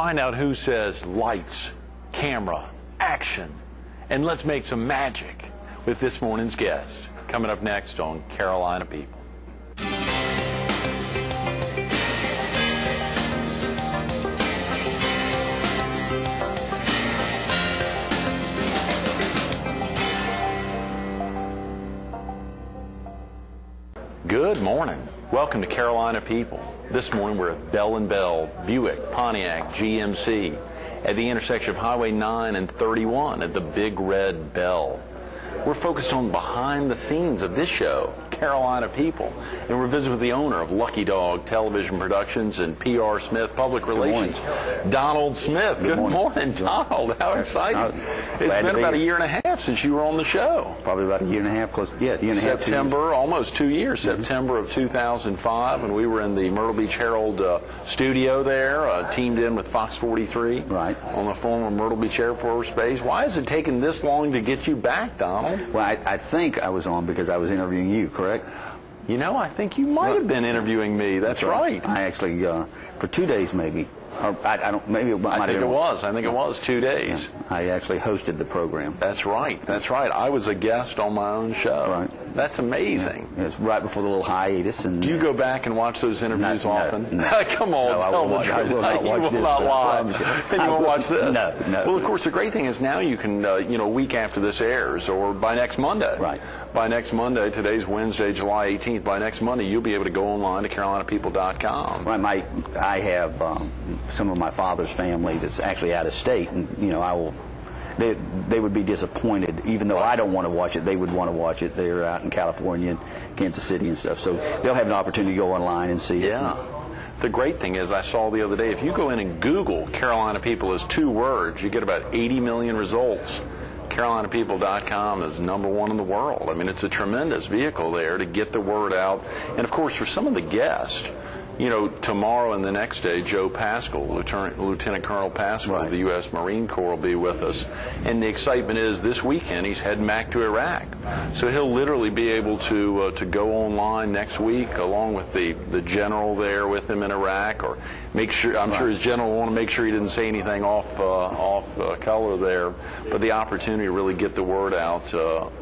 Find out who says lights, camera, action, and let's make some magic with this morning's guest. Coming up next on Carolina People. Good morning. Welcome to Carolina People. This morning we're at Bell & Bell, Buick, Pontiac, GMC at the intersection of Highway 9 and 31 at the Big Red Bell. We're focused on behind the scenes of this show, Carolina People, and we're visiting with the owner of Lucky Dog Television Productions and PR Smith Public Relations, Donald Smith. Good morning, Donald. How exciting. It's been about a year and a half since you were on the show. Probably about a year and a half, close, yeah, year and a half. September, almost 2 years, September of 2005, and we were in the Myrtle Beach Herald studio there, teamed in with Fox 43 on the former Myrtle Beach Air Force Base. Why has it taken this long to get you back, Donald? Well, I think I was on because I was interviewing you, correct? You know, I think you might have been interviewing me. That's right. I actually, for 2 days maybe. Or I don't. Maybe it might I think it was. I think it was 2 days. Yeah, I actually hosted the program. That's right. That's right. I was a guest on my own show. Right. That's amazing. Yeah. It was right before the little hiatus. And do you go back and watch those interviews often? No. Come on, tell the truth. I will not watch this. You will not lie. And you won't watch this. No. Well, of course, the great thing is now you can, a week after this airs, or by next Monday. Right. By next Monday, today's Wednesday, July 18th. By next Monday, you'll be able to go online to CarolinaPeople.com. Right. I have some of my father's family that's actually out of state, and I will. They would be disappointed, even though I don't want to watch it. They would want to watch it. They're out in California and Kansas City and stuff, so they'll have an opportunity to go online and see it. Yeah. The great thing is, I saw the other day, if you go in and Google Carolina People as 2 words, you get about 80 million results. CarolinaPeople.com is #1 in the world. I mean, it's a tremendous vehicle there to get the word out. And of course, for some of the guests, tomorrow and the next day, Joe Paschal, Lieutenant Colonel Paschal of the U.S. Marine Corps, will be with us. And the excitement is this weekend he's heading back to Iraq. So he'll literally be able to go online next week along with the general there with him in Iraq, or make sure, I'm sure his general will want to make sure he didn't say anything off color there, but the opportunity to really get the word out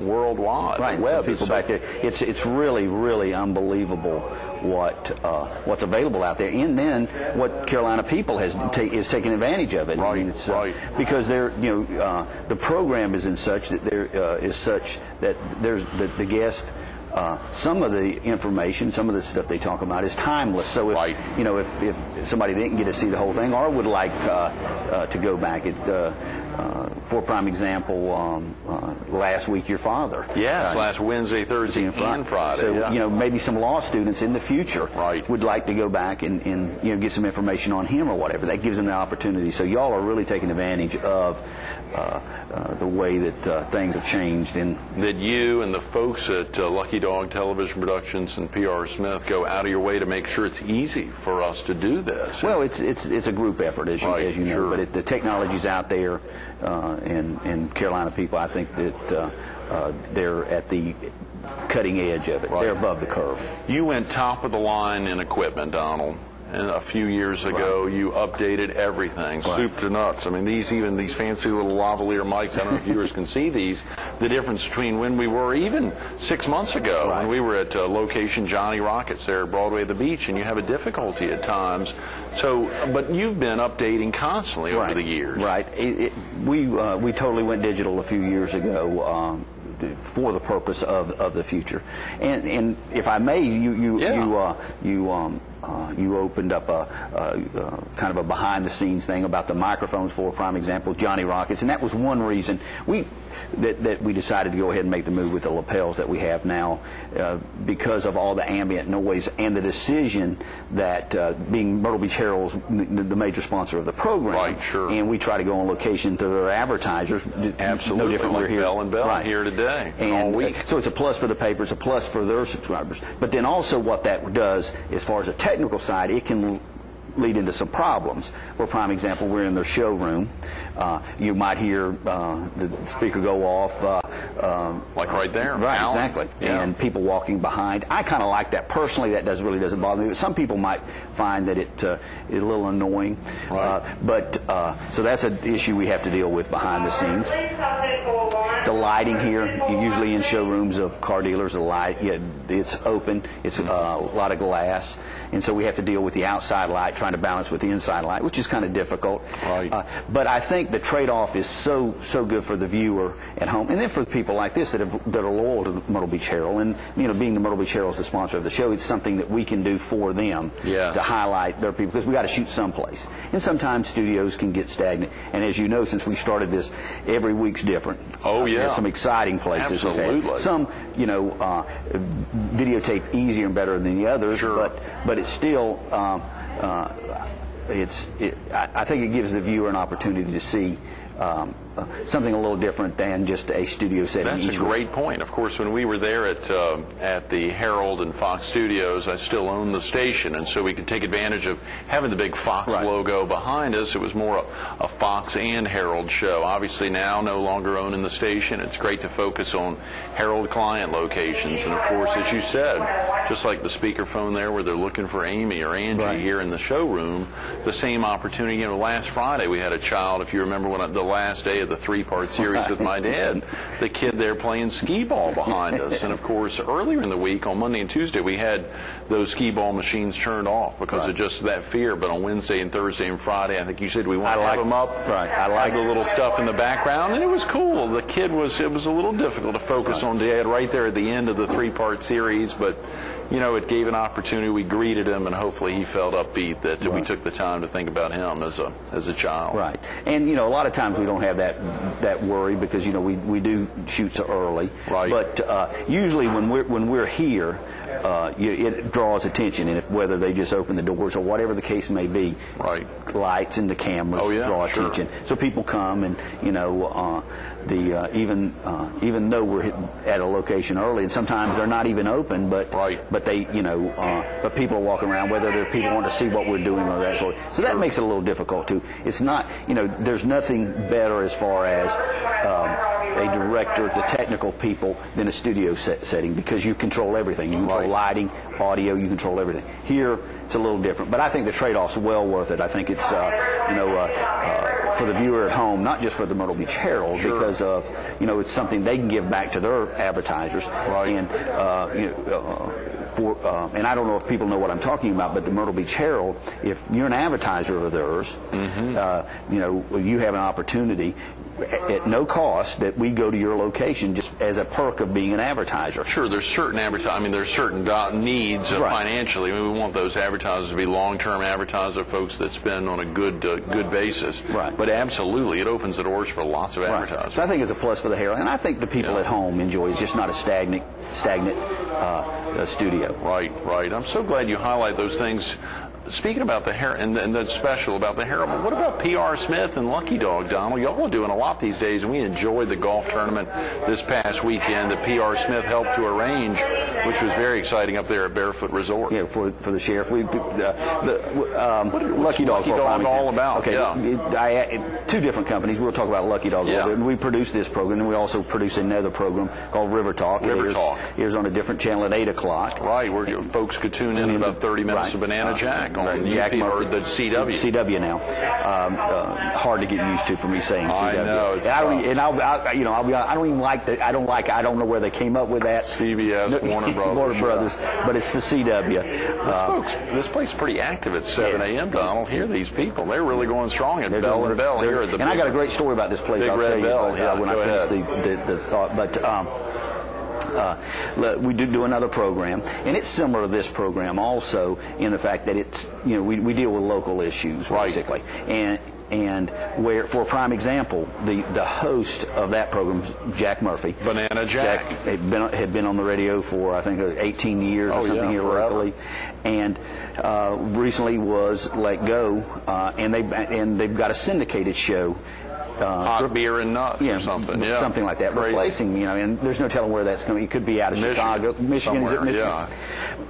worldwide. Right, the web so people back there. It's really, really unbelievable what's available out there, and then what Carolina People is taking advantage of it. Right, I mean, it's, because the program is such that there's the guest. Some of the information, some of the stuff they talk about is timeless. So if somebody didn't get to see the whole thing or would like to go back, for prime example, last week your father. Yes, last Wednesday, Thursday, and Friday. So maybe some law students in the future would like to go back and get some information on him or whatever. That gives them the opportunity. So y'all are really taking advantage of the way that things have changed, and that you and the folks at Lucky Dog Television Productions and PR Smith go out of your way to make sure it's easy for us to do this. Well, it's a group effort, as you know. Sure. But the technology's out there, and Carolina People, I think that they're at the cutting edge of it. They're above the curve. You went top of the line in equipment, Donald. And a few years ago, you updated everything, soup to nuts. I mean, even these fancy little lavalier mics, I don't know if viewers can see these, the difference between when we were even 6 months ago, when we were at location Johnny Rockets there at Broadway at the Beach, and you have a difficulty at times. So, but you've been updating constantly over the years. Right. We totally went digital a few years ago. For the purpose of the future, and if I may, you opened up a kind of a behind-the-scenes thing about the microphones. For prime example, Johnny Rockets, and that was one reason that we decided to go ahead and make the move with the lapels that we have now, because of all the ambient noise and the decision that being Myrtle Beach Herald's the major sponsor of the program, and we try to go on location to their advertisers. Absolutely, no different. We're here, Bell & Bell here today, and all week. So it's a plus for the papers, a plus for their subscribers. But then also what that does, as far as the technical side, it can lead into some problems. For a prime example, we're in the showroom. You might hear the speaker go off. Like right there. Right, Alan. exactly. Yeah. And people walking behind. I kind of like that personally. That really doesn't bother me. But some people might find that it is a little annoying. Right. So that's an issue we have to deal with behind the scenes. The lighting here, usually in showrooms of car dealers, the light, it's open. It's a lot of glass, and so we have to deal with the outside light, trying to balance with the inside light, which is kind of difficult. Right. But I think the trade-off is so good for the viewer at home, and then for people like this that are loyal to Myrtle Beach Herald, and being the Myrtle Beach Herald is the sponsor of the show, it's something that we can do for them to highlight their people, because we got to shoot someplace, and sometimes studios can get stagnant. And as you know, since we started this, every week's different. Oh yeah. There's some exciting places. Absolutely. Some, videotape easier and better than the others. Sure. But it's still, I think it gives the viewer an opportunity to see something a little different than just a studio setting. That's a great point. Of course, when we were there at the Herald and Fox Studios, I still owned the station, and so we could take advantage of having the big Fox logo behind us. It was more a Fox and Herald show. Obviously now no longer owning the station, it's great to focus on Herald client locations. And of course, as you said, just like the speakerphone there where they're looking for Amy or Angie here in the showroom, the same opportunity. Last Friday we had a child, if you remember, when the last day of the 3-part series with my dad, the kid there playing skee ball behind us. And of course, earlier in the week, on Monday and Tuesday, we had those skee ball machines turned off because of just that fear. But on Wednesday and Thursday and Friday, I think you said we want to have them up. Right. I like the little stuff in the background, and it was cool. The kid it was a little difficult to focus on Dad right there at the end of the 3-part series, but it gave an opportunity. We greeted him, and hopefully he felt upbeat that we took the time to think about him as a child. Right. And, a lot of times we don't have that worry because, we do shoot so early. Right. But usually when we're here, it draws attention, and whether they just open the doors or whatever the case may be, lights and the cameras draw attention. So people come, and even though we're at a location early, and sometimes they're not even open, but they but people are walking around, whether they're people want to see what we're doing or that sort. So that makes it a little difficult too. It's not there's nothing better as far as a director, the technical people, than a studio setting, because you control everything. You control lighting, audio, you control everything. Here, it's a little different, but I think the trade-off's well worth it. I think it's, for the viewer at home, not just for the Myrtle Beach Herald, because of, it's something they can give back to their advertisers. And, and I don't know if people know what I'm talking about, but the Myrtle Beach Herald, if you're an advertiser of theirs, you have an opportunity at no cost that we go to your location just as a perk of being an advertiser. Sure, there's certain there's certain needs financially. We want those advertisers to be long-term advertiser folks that spend on a good basis. Right. But absolutely, it opens the doors for lots of advertisers. So I think it's a plus for the Herald, and I think the people at home enjoy it. It's just not a stagnant studio. Right. I'm so glad you highlight those things. Speaking about the Herald, and that's special about the Herald, but what about P.R. Smith and Lucky Dog, Donald? Y'all are doing a lot these days, and we enjoyed the golf tournament this past weekend that P.R. Smith helped to arrange, which was very exciting up there at Barefoot Resort. Yeah, for the sheriff. Lucky Dog all about? Okay, two different companies. We'll talk about Lucky Dog a little bit. And we produce this program, and we also produce another program called River Talk. Talk. It airs on a different channel at 8 o'clock. Right, where folks could tune in about 30 minutes of Banana Jack. Jack Murphy, or the CW. CW now. Hard to get used to for me saying CW. I know. I'll be honest, I don't even like that. I don't know where they came up with that. CBS, Warner Brothers. Warner Brothers, but it's the CW. This place is pretty active at 7 a.m. Donald. Hear these people? They're really going strong at Bell and Bell here at the. And I got a great story about this place. Big I'll Red tell Bell. you when I finish the thought, but. We do another program, and it's similar to this program also in the fact that it's we deal with local issues basically, and where, for a prime example, the host of that program, Jack Murphy, Banana Jack, had been on the radio for I think 18 years or something here locally, and recently was let go, and they've got a syndicated show. Hot Beer and Nuts or something. Yeah. Something like that. Crazy. Replacing, and there's no telling where that's going. It could be out of Chicago. Michigan, is it Michigan?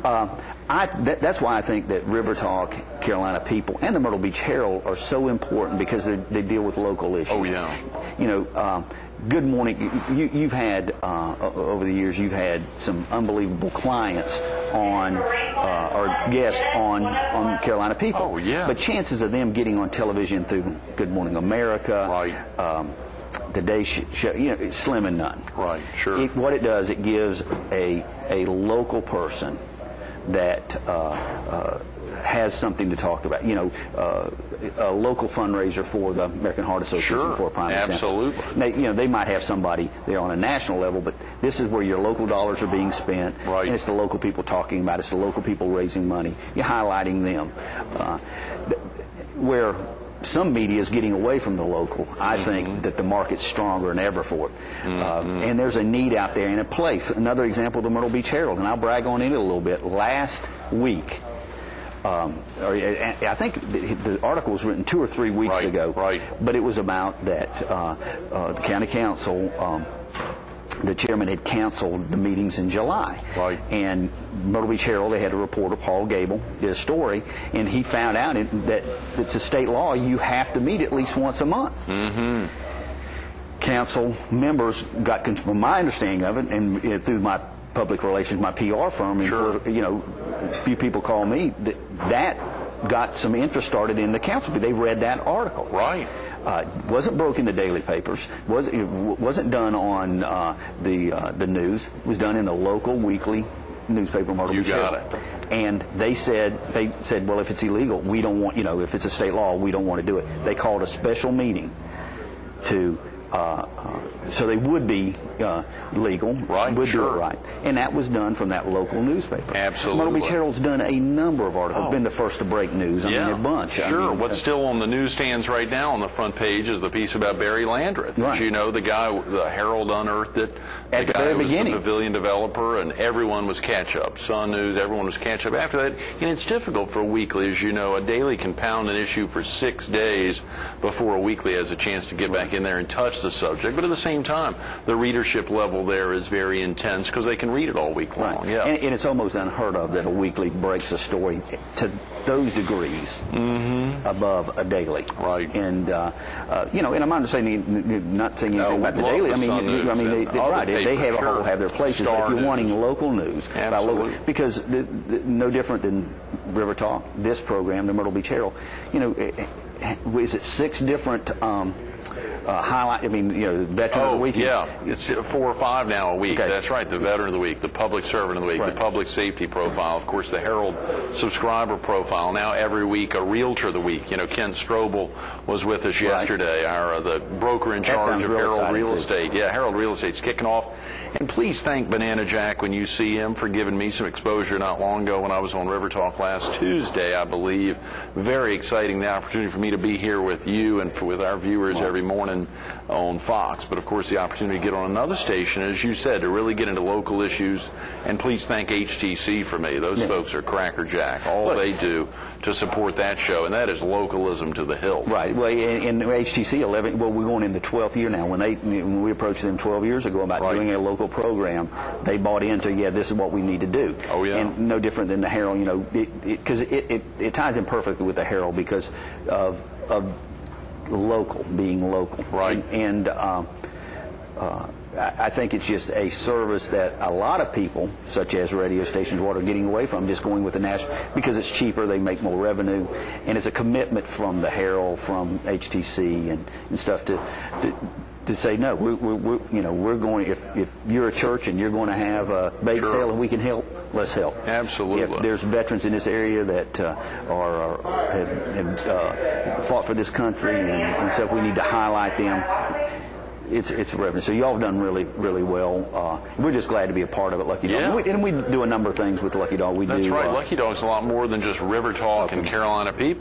Yeah. That's why I think that River Talk, Carolina People, and the Myrtle Beach Herald are so important, because they deal with local issues. Oh, yeah. You know, Good Morning, you've had, over the years, you've had some unbelievable clients on, or guests on Carolina People. Oh, yeah. But chances of them getting on television through Good Morning America, right. Today Show, you know, it's slim and none. Right, sure. What it does, it gives a local person that has something to talk about. You know, a local fundraiser for the American Heart Association, sure, for a prime example. absolutely. You know, they might have somebody there on a national level, but this is where your local dollars are being spent, right. and it's the local people talking about it. It's the local people raising money. You're highlighting them. Where some media is getting away from the local, I think that the market's stronger than ever for it. And there's a need out there and a place. Another example, the Myrtle Beach Herald, and I'll brag on it a little bit. Last week, I think the article was written 2 or 3 weeks right, ago, right. but it was about that the county council, the chairman had canceled the meetings in July. Right. And Myrtle Beach Herald, they had a reporter, Paul Gable, did a story, and he found out that it's a state law, you have to meet at least once a month. Council members got, from my understanding of it, and through my public relations, my PR firm, sure. you know, a few people call me, that got some interest started in the council, but they read that article. Right. Wasn't broke in the daily papers. Wasn't done on the news. It was done in the local weekly newspaper, Myrtle Beach Herald. You got it. And they said, well, if it's illegal, we don't want, you know, if it's a state law, we don't want to do it. They called a special meeting to, so they would be legal, right, would sure. do it right. And that was done from that local newspaper. Absolutely. Myrtle Beach Herald's done a number of articles, been the first to break news. I mean, a bunch. Sure. What's still on the newsstands right now on the front page is the piece about Barry Landreth. Right. As you know, the guy, the Herald unearthed it. At the guy very who was beginning. the pavilion developer, and everyone was catch-up. Sun News, everyone was catch-up after that. And it's difficult for a weekly, as you know. A daily can pound an issue for 6 days before a weekly has a chance to get back in there and touch the subject. But at the same time, the readership level there is very intense because they can read it all week long. Right. Yeah. And it's almost unheard of that a weekly breaks a story to those degrees above a daily. Right. And you know, and I'm not saying anything about the daily. They have their places. Star but if you're News. wanting local news, about local, because no different than River Talk, this program, the Myrtle Beach Herald, you know, is it 6 different highlight? I mean, you know, Veteran of the Week. Yeah, it's 4 or 5 now a week. Okay. That's right. The Veteran of the Week, the Public Servant of the Week, right. the Public Safety Profile, of course, the Herald Subscriber Profile. Now every week a Realtor of the Week. You know, Kent Strobel was with us yesterday. Our the broker in charge of Herald Real Estate. Yeah, Herald Real Estate's kicking off. And please thank Banana Jack when you see him for giving me some exposure not long ago when I was on River Talk last Tuesday, I believe. Very exciting, the opportunity for me to be here with you and with our viewers every morning on Fox. But of course, the opportunity to get on another station, as you said, to really get into local issues. And please thank HTC for me. Those folks are crackerjack. All they do to support that show, and that is localism to the hilt. Right. Well, in HTC 11, well, we're going in the 12th year now. When we approached them 12 years ago about doing a local program, they bought into, this is what we need to do. Oh, yeah. And no different than the Herald, you know, because it ties in perfectly with the Herald because of local, being local. Right. And I think it's just a service that a lot of people, such as radio stations, are getting away from, just going with the national, because it's cheaper, they make more revenue, and it's a commitment from the Herald, from HTC and stuff to say, no, we're going, if you're a church and you're going to have a bake sale and we can help, let's help. Absolutely. If there's veterans in this area that have fought for this country and so we need to highlight them, it's revenue. So y'all have done really, really well. We're just glad to be a part of it, Lucky Dog. Yeah. And we do a number of things with Lucky Dog. That's right. Lucky Dog's a lot more than just River Talk and Carolina People.